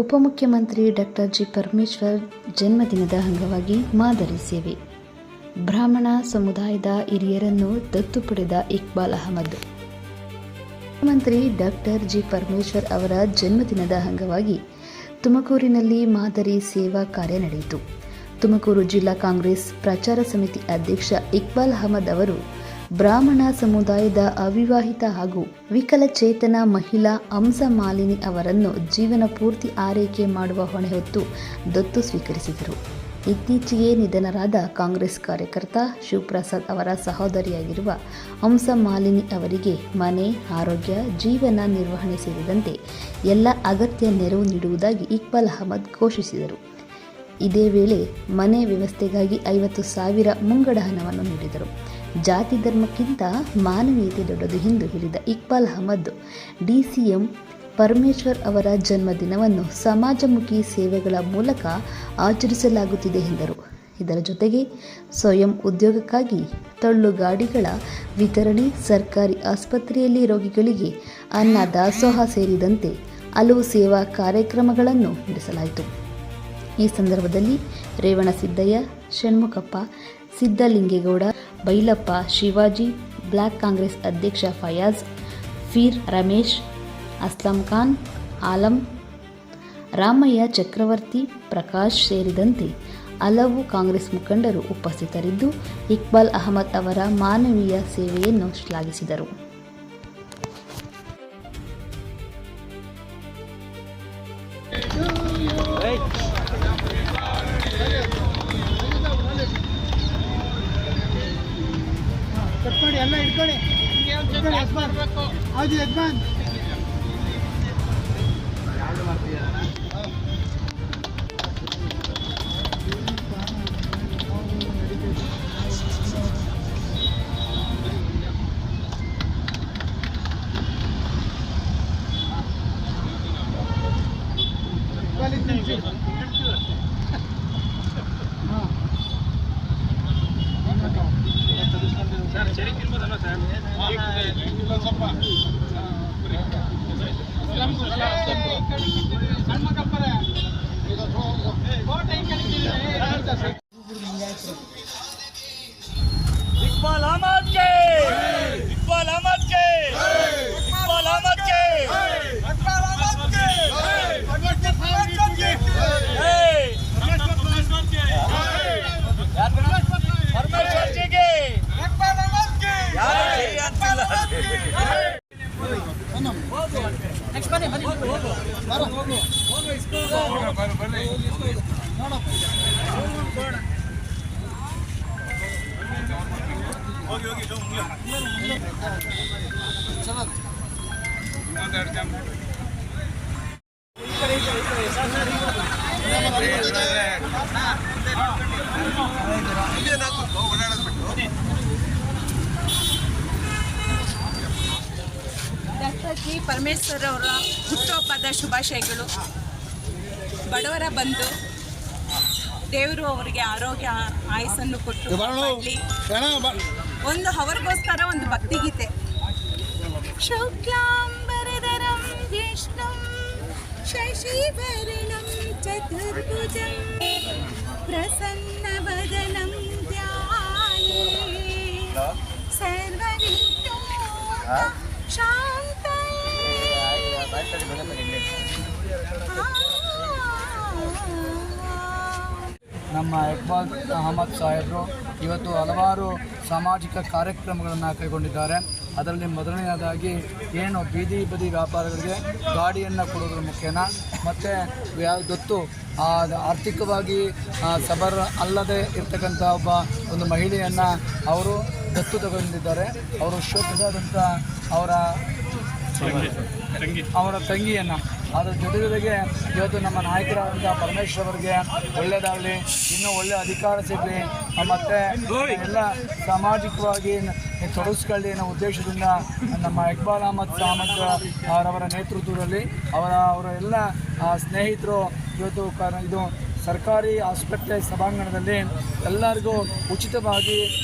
ಉಪಮುಖ್ಯಮಂತ್ರಿ doctor G Parameshwar ಜನ್ಮದಿನದ ಅಂಗವಾಗಿ ಮಾದರಿ ಸೇವೆ. ಬ್ರಾಹ್ಮಣ ಸಮುದಾಯದ ಹಿರಿಯರನ್ನು ದತ್ತು ಪಡೆದ ಇಕ್ಬಾಲ್ ಅಹಮದ್. ಮುಖ್ಯಮಂತ್ರಿ ಡಾಕ್ಟರ್ ಜಿ ಪರಮೇಶ್ವರ್ ಅವರ ಜನ್ಮದಿನದ ಅಂಗವಾಗಿ ತುಮಕೂರಿನಲ್ಲಿ ಮಾದರಿ ಸೇವಾ ಕಾರ್ಯ ನಡೆಯಿತು. ತುಮಕೂರು ಜಿಲ್ಲಾ ಕಾಂಗ್ರೆಸ್ ಪ್ರಚಾರ ಸಮಿತಿ ಅಧ್ಯಕ್ಷ ಇಕ್ಬಾಲ್ ಅಹಮದ್ ಅವರು ಬ್ರಾಹ್ಮಣ ಸಮುದಾಯದ ಅವಿವಾಹಿತ ಹಾಗೂ ವಿಕಲಚೇತನ ಮಹಿಳಾ ಹಂಸ ಮಾಲಿನಿ ಅವರನ್ನು ಜೀವನ ಪೂರ್ತಿ ಆರೈಕೆ ಮಾಡುವ ಹೊಣೆ ಹೊತ್ತು ದತ್ತು ಸ್ವೀಕರಿಸಿದರು. ಇತ್ತೀಚೆಗೆ ನಿಧನರಾದ ಕಾಂಗ್ರೆಸ್ ಕಾರ್ಯಕರ್ತ ಶಿವಪ್ರಸಾದ್ ಅವರ ಸಹೋದರಿಯಾಗಿರುವ ಹಂಸ ಮಾಲಿನಿ ಅವರಿಗೆ ಮನೆ, ಆರೋಗ್ಯ, ಜೀವನ ನಿರ್ವಹಣೆ ಸೇರಿದಂತೆ ಎಲ್ಲ ಅಗತ್ಯ ನೆರವು ನೀಡುವುದಾಗಿ ಇಕ್ಬಾಲ್ ಅಹಮದ್ ಘೋಷಿಸಿದರು. ಇದೇ ವೇಳೆ ಮನೆ ವ್ಯವಸ್ಥೆಗಾಗಿ 50,000 ಮುಂಗಡ ಹಣವನ್ನು ನೀಡಿದರು. ಜಾತಿ ಧರ್ಮಕ್ಕಿಂತ ಮಾನವೀಯತೆ ದೊಡ್ಡದು ಎಂದು ಹೇಳಿದ ಇಕ್ಬಾಲ್ ಅಹಮದ್, ಡಿಸಿಎಂ ಪರಮೇಶ್ವರ್ ಅವರ ಜನ್ಮದಿನವನ್ನು ಸಮಾಜಮುಖಿ ಸೇವೆಗಳ ಮೂಲಕ ಆಚರಿಸಲಾಗುತ್ತಿದೆ ಎಂದರು. ಇದರ ಜೊತೆಗೆ ಸ್ವಯಂ ಉದ್ಯೋಗಕ್ಕಾಗಿ ತಳ್ಳುಗಾಡಿಗಳ ವಿತರಣೆ, ಸರ್ಕಾರಿ ಆಸ್ಪತ್ರೆಯಲ್ಲಿ ರೋಗಿಗಳಿಗೆ ಅನ್ನ ದಾಸೋಹ ಸೇರಿದಂತೆ ಹಲವು ಸೇವಾ ಕಾರ್ಯಕ್ರಮಗಳನ್ನು ನಡೆಸಲಾಯಿತು. ಈ ಸಂದರ್ಭದಲ್ಲಿ ರೇವಣಸಿದ್ದಯ್ಯ, ಷಣ್ಮುಖಪ್ಪ, ಸಿದ್ದಲಿಂಗೇಗೌಡ, ಬೈಲಪ್ಪ, ಶಿವಾಜಿ, ಬ್ಲಾಕ್ ಕಾಂಗ್ರೆಸ್ ಅಧ್ಯಕ್ಷ ಫಯಾಜ್, ಫೀರ್ ರಮೇಶ್, ಅಸ್ಲಂ ಖಾನ್, ಆಲಂ, ರಾಮಯ್ಯ ಚಕ್ರವರ್ತಿ, ಪ್ರಕಾಶ್ ಸೇರಿದಂತೆ ಹಲವು ಕಾಂಗ್ರೆಸ್ ಮುಖಂಡರು ಉಪಸ್ಥಿತರಿದ್ದು ಇಕ್ಬಾಲ್ ಅಹಮದ್ ಅವರ ಮಾನವೀಯ ಸೇವೆಯನ್ನು ಶ್ಲಾಘಿಸಿದರು. ಎಲ್ಲ ಇಟ್ಕೊಳ್ಳಿ ಹೌದು ಯಜಮಾನ್. इकबाल अहमद के, इकबाल अहमद के, इकबाल अहमद के, इकबाल अहमद के, परमेश्वर जी के, इकबाल अहमद के, यार यही अंतिम नेक्स्ट बने बने मारो होगो इसको बने ನೋಡೋ ಹೋಗಿ ಹೋಗಿ ಚಲೋ ಮಾತಾಡ ಜಾಮ್ ಡಾಕ್ಟರ್ ಜಿ ಪರಮೇಶ್ವರ್ ಅವರ ಹುಟ್ಟುಹಬ್ಬದ ಶುಭಾಶಯಗಳು. ಬಡವರ ಬಂಧು, ದೇವರು ಅವರಿಗೆ ಆರೋಗ್ಯ ಆಯಸ್ಸನ್ನು ಕೊಟ್ಟು ಮಾಡಲಿ. ಒಂದು ಅವರಿಗೋಸ್ಕರ ಒಂದು ಭಕ್ತಿಗೀತೆ. ಶುಕ್ಲಾಂಬರಧರಂ ವಿಷ್ಣುಂ ಶಶಿವರ್ಣಂ ಚತುರ್ಭುಜಂ ಪ್ರಸನ್ನವದನಂ ಧ್ಯಾಯೇತ್ ಸರ್ವವಿಘ್ನೋಪಶಾಂತಯೇ. ನಮ್ಮ ಇಕ್ಬಾಲ್ ಅಹಮದ್ ಸಾಹೇಬರು ಇವತ್ತು ಹಲವಾರು ಸಾಮಾಜಿಕ ಕಾರ್ಯಕ್ರಮಗಳನ್ನು ಕೈಗೊಂಡಿದ್ದಾರೆ. ಅದರಲ್ಲಿ ಮೊದಲನೆಯದಾಗಿ ಏನು ಬೀದಿ ಬದಿ ವ್ಯಾಪಾರಿಗಳಿಗೆ ಗಾಡಿಯನ್ನು ಕೊಡೋದ್ರ ಮುಖೇನ ಮತ್ತು ದತ್ತು ಆರ್ಥಿಕವಾಗಿ ಸಬರ್ ಅಲ್ಲದೆ ಇರ್ತಕ್ಕಂಥ ಒಂದು ಮಹಿಳೆಯನ್ನು ಅವರು ದತ್ತು ತಗೊಂಡಿದ್ದಾರೆ. ಅವರು ಶೋಕಿಸಾದಂಥ ಅವರ ತಂಗಿಯನ್ನು ಅದರ ಜೊತೆಗೆ ಇವತ್ತು ನಮ್ಮ ನಾಯಕರಾದಂಥ ಪರಮೇಶ್ವರ್ ಅವರಿಗೆ ಒಳ್ಳೆಯದಾಗಲಿ, ಇನ್ನೂ ಒಳ್ಳೆಯ ಅಧಿಕಾರ ಸಿಗಲಿ, ಮತ್ತು ಎಲ್ಲ ಸಾಮಾಜಿಕವಾಗಿ ತೊಡಗಿಸ್ಕೊಳ್ಳಿ ಅನ್ನೋ ಉದ್ದೇಶದಿಂದ ನಮ್ಮ ಇಕ್ಬಾಲ್ ಅಹಮದ್ ಅವರವರ ನೇತೃತ್ವದಲ್ಲಿ ಅವರ ಎಲ್ಲ ಸ್ನೇಹಿತರು ಇವತ್ತು ಇದು ಸರ್ಕಾರಿ ಆಸ್ಪತ್ರೆ ಸಭಾಂಗಣದಲ್ಲಿ ಎಲ್ಲರಿಗೂ ಉಚಿತವಾಗಿ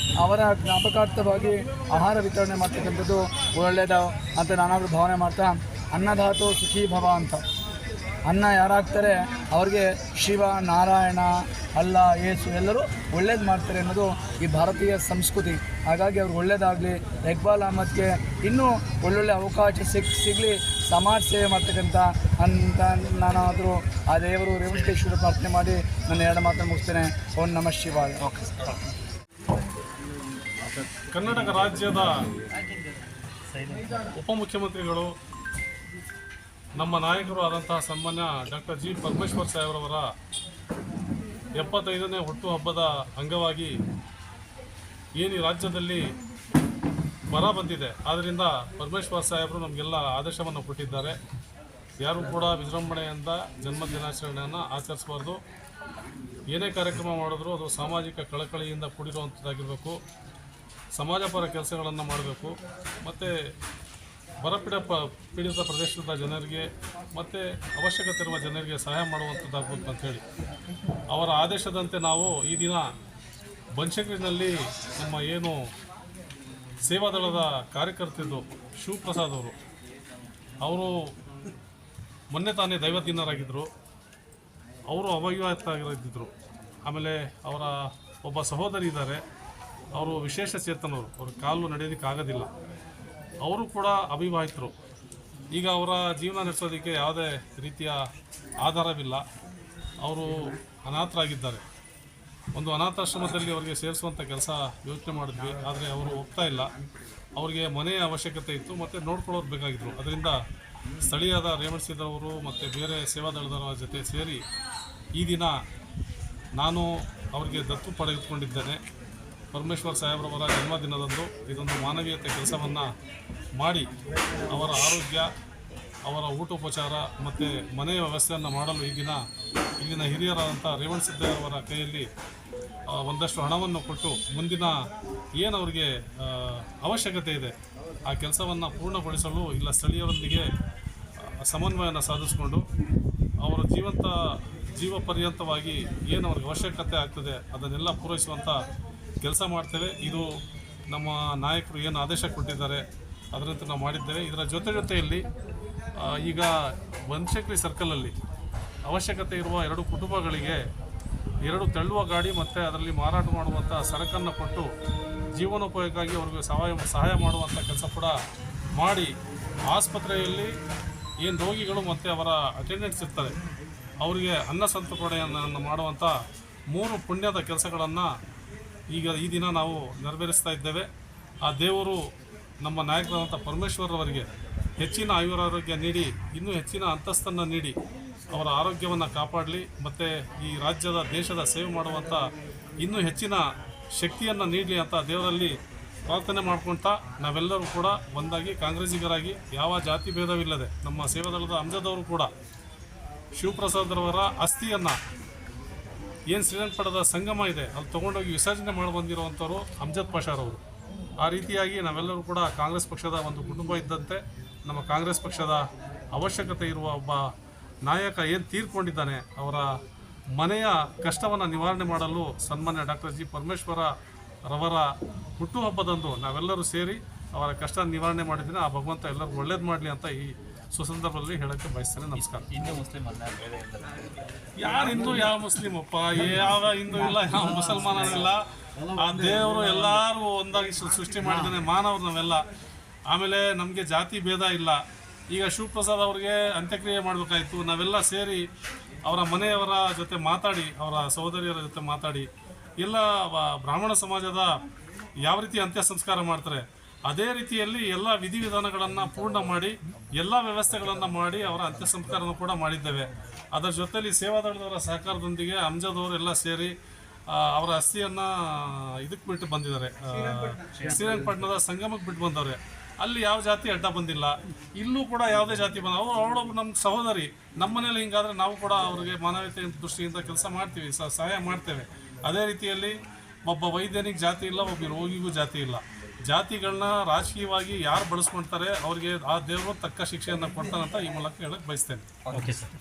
ಅವರ ಜ್ಞಾಪಕಾರ್ಥವಾಗಿ ಆಹಾರ ವಿತರಣೆ ಮಾಡ್ತಕ್ಕಂಥದ್ದು ಒಳ್ಳೆಯದು ಅಂತ ನಾನಾದರೂ ಭಾವನೆ ಮಾಡ್ತಾ ಅನ್ನದಾತೋ ಸುಖೀ ಭವ ಅಂತ ಅನ್ನ ಯಾರಾಗ್ತಾರೆ ಅವ್ರಿಗೆ ಶಿವ, ನಾರಾಯಣ, ಅಲ್ಲ, ಯೇಸು ಎಲ್ಲರೂ ಒಳ್ಳೇದು ಮಾಡ್ತಾರೆ ಅನ್ನೋದು ಈ ಭಾರತೀಯ ಸಂಸ್ಕೃತಿ. ಹಾಗಾಗಿ ಅವ್ರಿಗೆ ಒಳ್ಳೇದಾಗಲಿ, ಇಕ್ಬಾಲ್ ಅಹಮದ್ಗೆ ಇನ್ನೂ ಒಳ್ಳೊಳ್ಳೆ ಅವಕಾಶ ಸಿಗಲಿ, ಸಮಾಜ ಸೇವೆ ಮಾಡ್ತಕ್ಕಂಥ ಅಂತ ನಾನಾದರೂ ಆ ದೇವರು ರೇವಣಸಿದ್ದೇಶ್ವರ ಪ್ರಾರ್ಥನೆ ಮಾಡಿ ನನ್ನ 2 ಮಾತನ್ನು ಮುಗಿಸ್ತೇನೆ. ಓಂ ನಮಃ ಶಿವಾಯ. ಕರ್ನಾಟಕ ರಾಜ್ಯದ ಉಪಮುಖ್ಯಮಂತ್ರಿಗಳು, ನಮ್ಮ ನಾಯಕರು ಆದಂತಹ ಸನ್ಮಾನ್ಯ ಡಾಕ್ಟರ್ ಜಿ ಪರಮೇಶ್ವರ್ ಸಾಹೇಬ್ರವರ 75ನೇ ಹುಟ್ಟುಹಬ್ಬದ ಅಂಗವಾಗಿ ಏನು ಈ ರಾಜ್ಯದಲ್ಲಿ ಬರ ಬಂದಿದೆ, ಆದ್ದರಿಂದ ಪರಮೇಶ್ವರ್ ಸಾಹೇಬರು ನಮಗೆಲ್ಲ ಆದೇಶವನ್ನು ಕೊಟ್ಟಿದ್ದಾರೆ. ಯಾರೂ ಕೂಡ ವಿಜೃಂಭಣೆಯಿಂದ ಜನ್ಮದಿನಾಚರಣೆಯನ್ನು ಆಚರಿಸಬಾರ್ದು. ಏನೇ ಕಾರ್ಯಕ್ರಮ ಮಾಡಿದ್ರೂ ಅದು ಸಾಮಾಜಿಕ ಕಳಕಳಿಯಿಂದ ಕೂಡಿರುವಂಥದ್ದಾಗಿರಬೇಕು. ಸಮಾಜಪರ ಕೆಲಸಗಳನ್ನು ಮಾಡಬೇಕು. ಮತ್ತು ಪೀಡಿತ ಪ್ರದೇಶದ ಜನರಿಗೆ ಮತ್ತು ಅವಶ್ಯಕತೆ ಇರುವ ಜನರಿಗೆ ಸಹಾಯ ಮಾಡುವಂಥದ್ದಾಗಬೇಕು ಅಂಥೇಳಿ ಅವರ ಆದೇಶದಂತೆ ನಾವು ಈ ದಿನ ಬನಶಂಕರಿನಲ್ಲಿ ನಮ್ಮ ಏನು ಸೇವಾದಳದ ಕಾರ್ಯಕರ್ತರು ಶಿವಪ್ರಸಾದ್ ಅವರು ಮೊನ್ನೆ ತಾನೇ ದೈವಜ್ಞರಾಗಿದ್ದರು. ಅವರು ಅವಿವಾಹಿತರಾಗಿದ್ದರು. ಆಮೇಲೆ ಅವರ ಒಬ್ಬ ಸಹೋದರಿ ಇದ್ದಾರೆ, ಅವರು ವಿಶೇಷ ಚೇತನರು, ಅವ್ರ ಕಾಲು ನಡೆಯೋದಕ್ಕೆ ಆಗೋದಿಲ್ಲ. ಅವರು ಕೂಡ ಅವಿವಾಹಿತರು. ಈಗ ಅವರ ಜೀವನ ನಡೆಸೋದಕ್ಕೆ ಯಾವುದೇ ರೀತಿಯ ಆಧಾರವಿಲ್ಲ. ಅವರು ಅನಾಥರಾಗಿದ್ದಾರೆ. ಒಂದು ಅನಾಥಾಶ್ರಮದಲ್ಲಿ ಅವರಿಗೆ ಸೇರಿಸುವಂಥ ಕೆಲಸ ಯೋಚನೆ ಮಾಡಿದ್ವಿ, ಆದರೆ ಅವರು ಹೋಗ್ತಾ ಇಲ್ಲ. ಅವರಿಗೆ ಮನೆಯ ಅವಶ್ಯಕತೆ ಇತ್ತು ಮತ್ತು ನೋಡ್ಕೊಳ್ಳೋರು ಬೇಕಾಗಿದ್ದರು. ಅದರಿಂದ ಸ್ಥಳೀಯದ ರೇವಣಸಿದ್ದವರು ಮತ್ತು ಬೇರೆ ಸೇವಾದಳದವರ ಜೊತೆ ಸೇರಿ ಈ ದಿನ ನಾನು ಅವರಿಗೆ ದತ್ತು ಪಡೆದುಕೊಂಡಿದ್ದೇನೆ. ಪರಮೇಶ್ವರ್ ಸಾಹೇಬ್ರವರ ಜನ್ಮದಿನದಂದು ಇದೊಂದು ಮಾನವೀಯತೆ ಕೆಲಸವನ್ನು ಮಾಡಿ ಅವರ ಆರೋಗ್ಯ, ಅವರ ಊಟೋಪಚಾರ ಮತ್ತು ಮನೆಯ ವ್ಯವಸ್ಥೆಯನ್ನು ಮಾಡಲು ಈ ದಿನ ಇಲ್ಲಿನ ಹಿರಿಯರಾದಂಥ ರೇವಣಸಿದ್ದವರ ಕೈಯಲ್ಲಿ ಒಂದಷ್ಟು ಹಣವನ್ನು ಕೊಟ್ಟು ಮುಂದಿನ ಏನು ಅವರಿಗೆ ಅವಶ್ಯಕತೆ ಇದೆ ಆ ಕೆಲಸವನ್ನು ಪೂರ್ಣಗೊಳಿಸಲು ಇಲ್ಲ ಸ್ಥಳೀಯರೊಂದಿಗೆ ಸಮನ್ವಯವನ್ನು ಸಾಧಿಸಿಕೊಂಡು ಅವರ ಜೀವ ಪರ್ಯಂತವಾಗಿ ಏನು ಅವ್ರಿಗೆ ಅವಶ್ಯಕತೆ ಆಗ್ತದೆ ಅದನ್ನೆಲ್ಲ ಪೂರೈಸುವಂಥ ಕೆಲಸ ಮಾಡ್ತೇವೆ. ಇದು ನಮ್ಮ ನಾಯಕರು ಏನು ಆದೇಶ ಕೊಟ್ಟಿದ್ದಾರೆ ಅದರಂತೆ ನಾವು ಮಾಡಿದ್ದೇವೆ. ಇದರ ಜೊತೆಯಲ್ಲಿ ಈಗ ಬನಶಂಕರಿ ಸರ್ಕಲಲ್ಲಿ ಅವಶ್ಯಕತೆ ಇರುವ 2 ಕುಟುಂಬಗಳಿಗೆ 2 ತಳ್ಳುವ ಗಾಡಿ ಮತ್ತು ಅದರಲ್ಲಿ ಮಾರಾಟ ಮಾಡುವಂಥ ಸರಕನ್ನು ಕೊಟ್ಟು ಜೀವನೋಪಯೋಗಕ್ಕಾಗಿ ಅವ್ರಿಗೆ ಸಹಾಯ ಮಾಡುವಂಥ ಕೆಲಸ ಕೂಡ ಮಾಡಿ, ಆಸ್ಪತ್ರೆಯಲ್ಲಿ ಏನು ರೋಗಿಗಳು ಮತ್ತು ಅವರ ಅಟೆಂಡೆಂಟ್ಸ್ ಇರ್ತಾರೆ ಅವರಿಗೆ ಅನ್ನ ಸಂತರ್ಪಣೆಯನ್ನು ಮಾಡುವಂಥ 3 ಪುಣ್ಯದ ಕೆಲಸಗಳನ್ನು ಈಗ ಈ ದಿನ ನಾವು ನೆರವೇರಿಸ್ತಾ ಇದ್ದೇವೆ. ಆ ದೇವರು ನಮ್ಮ ನಾಯಕರಾದಂಥ ಪರಮೇಶ್ವರವರಿಗೆ ಹೆಚ್ಚಿನ ಆಯುರಾರೋಗ್ಯ ನೀಡಿ, ಇನ್ನೂ ಹೆಚ್ಚಿನ ಅಂತಸ್ತನ್ನು ನೀಡಿ ಅವರ ಆರೋಗ್ಯವನ್ನು ಕಾಪಾಡಲಿ ಮತ್ತು ಈ ರಾಜ್ಯದ ದೇಶದ ಸೇವೆ ಮಾಡುವಂಥ ಇನ್ನೂ ಹೆಚ್ಚಿನ ಶಕ್ತಿಯನ್ನು ನೀಡಲಿ ಅಂತ ದೇವರಲ್ಲಿ ಪ್ರಾರ್ಥನೆ ಮಾಡ್ಕೊಳ್ತಾ ನಾವೆಲ್ಲರೂ ಕೂಡ ಒಂದಾಗಿ ಕಾಂಗ್ರೆಸ್ಸಿಗರಾಗಿ ಯಾವ ಜಾತಿ ಭೇದವಿಲ್ಲದೆ ನಮ್ಮ ಸೇವಾದಳದ ಅಮ್ಜದವರು ಕೂಡ ಶಿವಪ್ರಸಾದ್ರವರ ಅಸ್ಥಿಯನ್ನು ಏನು ಶ್ರೀರಂಗಪಟ್ಟಣದ ಸಂಗಮ ಇದೆ ಅಲ್ಲಿ ತೊಗೊಂಡೋಗಿ ವಿಸರ್ಜನೆ ಮಾಡಿ ಬಂದಿರುವಂಥವ್ರು ಅಮ್ಜದ್ ಪಾಷಾರವರು. ಆ ರೀತಿಯಾಗಿ ನಾವೆಲ್ಲರೂ ಕೂಡ ಕಾಂಗ್ರೆಸ್ ಪಕ್ಷದ ಒಂದು ಕುಟುಂಬ ಇದ್ದಂತೆ ನಮ್ಮ ಕಾಂಗ್ರೆಸ್ ಪಕ್ಷದ ಅವಶ್ಯಕತೆ ಇರುವ ಒಬ್ಬ ನಾಯಕ ಏನು ತೀರ್ಕೊಂಡಿದ್ದಾನೆ ಅವರ ಮನೆಯ ಕಷ್ಟವನ್ನು ನಿವಾರಣೆ ಮಾಡಲು ಸನ್ಮಾನ್ಯ ಡಾಕ್ಟರ್ ಜಿ ಪರಮೇಶ್ವರ ರವರ ಹುಟ್ಟುಹಬ್ಬದಂದು ನಾವೆಲ್ಲರೂ ಸೇರಿ ಅವರ ಕಷ್ಟ ನಿವಾರಣೆ ಮಾಡಿದ್ದೀನಿ. ಆ ಭಗವಂತ ಎಲ್ಲರಿಗೂ ಒಳ್ಳೇದು ಮಾಡಲಿ ಅಂತ ಈ ಸುಸಂದರ್ಭದಲ್ಲಿ ಹೇಳೋಕ್ಕೆ ಬಯಸ್ತೇನೆ. ನಮಸ್ಕಾರ. ಹಿಂದೂ ಮುಸ್ಲಿಂ ಯಾರು ಹಿಂದೂ ಯಾವ ಮುಸ್ಲಿಂ ಅಪ್ಪ, ಯಾವ ಹಿಂದೂ ಇಲ್ಲ, ಯಾವ ಮುಸಲ್ಮಾನ ಇಲ್ಲ. ಆ ದೇವರು ಎಲ್ಲರೂ ಒಂದಾಗಿ ಸೃಷ್ಟಿ ಮಾಡಿದ್ದಾನೆ, ಮಾನವರು ನಾವೆಲ್ಲ. ಆಮೇಲೆ ನಮಗೆ ಜಾತಿ ಭೇದ ಇಲ್ಲ. ಈಗ ಶಿವಪ್ರಸಾದ್ ಅವ್ರಿಗೆ ಅಂತ್ಯಕ್ರಿಯೆ ಮಾಡಬೇಕಾಯಿತು, ನಾವೆಲ್ಲ ಸೇರಿ ಅವರ ಮನೆಯವರ ಜೊತೆ ಮಾತಾಡಿ, ಅವರ ಸಹೋದರಿಯರ ಜೊತೆ ಮಾತಾಡಿ ಎಲ್ಲ ಬ್ರಾಹ್ಮಣ ಸಮಾಜದ ಯಾವ ರೀತಿ ಅಂತ್ಯ ಸಂಸ್ಕಾರ ಮಾಡ್ತಾರೆ ಅದೇ ರೀತಿಯಲ್ಲಿ ಎಲ್ಲ ವಿಧಿವಿಧಾನಗಳನ್ನು ಪೂರ್ಣ ಮಾಡಿ ಎಲ್ಲ ವ್ಯವಸ್ಥೆಗಳನ್ನು ಮಾಡಿ ಅವರ ಅಂತ್ಯ ಸಂಸ್ಕಾರವನ್ನು ಕೂಡ ಮಾಡಿದ್ದೇವೆ. ಅದರ ಜೊತೆಯಲ್ಲಿ ಸೇವಾದಳದವರ ಸಹಕಾರದೊಂದಿಗೆ ಅಮ್ಜದವರು ಎಲ್ಲ ಸೇರಿ ಅವರ ಅಸ್ಥಿಯನ್ನು ಇದಕ್ಕೆ ಬಿಟ್ಟು ಬಂದಿದ್ದಾರೆ, ಶ್ರೀರಂಗಪಟ್ಟಣದ ಸಂಗಮಕ್ಕೆ ಬಿಟ್ಟು ಬಂದವ್ರೆ. ಅಲ್ಲಿ ಯಾವ ಜಾತಿ ಅಡ್ಡ ಬಂದಿಲ್ಲ, ಇಲ್ಲೂ ಕೂಡ ಯಾವುದೇ ಜಾತಿ ಬಂದ ಅವಳೊಬ್ಬ ನಮ್ಮ ಸಹೋದರಿ. ನಮ್ಮ ಮನೇಲಿ ಹಿಂಗಾದರೆ ನಾವು ಕೂಡ ಅವ್ರಿಗೆ ಮಾನವೀಯತೆ ದೃಷ್ಟಿಯಿಂದ ಕೆಲಸ ಮಾಡ್ತೀವಿ, ಸಹಾಯ ಮಾಡ್ತೇವೆ. ಅದೇ ರೀತಿಯಲ್ಲಿ ಒಬ್ಬ ವೈದ್ಯನಿಗೆ ಜಾತಿ ಇಲ್ಲ, ಒಬ್ಬ ರೋಗಿಗೂ ಜಾತಿ ಇಲ್ಲ. ಜಾತಿಗಳನ್ನ ರಾಜಕೀಯವಾಗಿ ಯಾರು ಬಳಸ್ಕೊಳ್ತಾರೆ ಅವ್ರಿಗೆ ಆ ದೇವರು ತಕ್ಕ ಶಿಕ್ಷೆಯನ್ನು ಕೊಡ್ತಾನಂತ ಈ ಮೂಲಕ ಹೇಳಕ್ಕೆ ಬಯಸ್ತೇನೆ. Okay sir.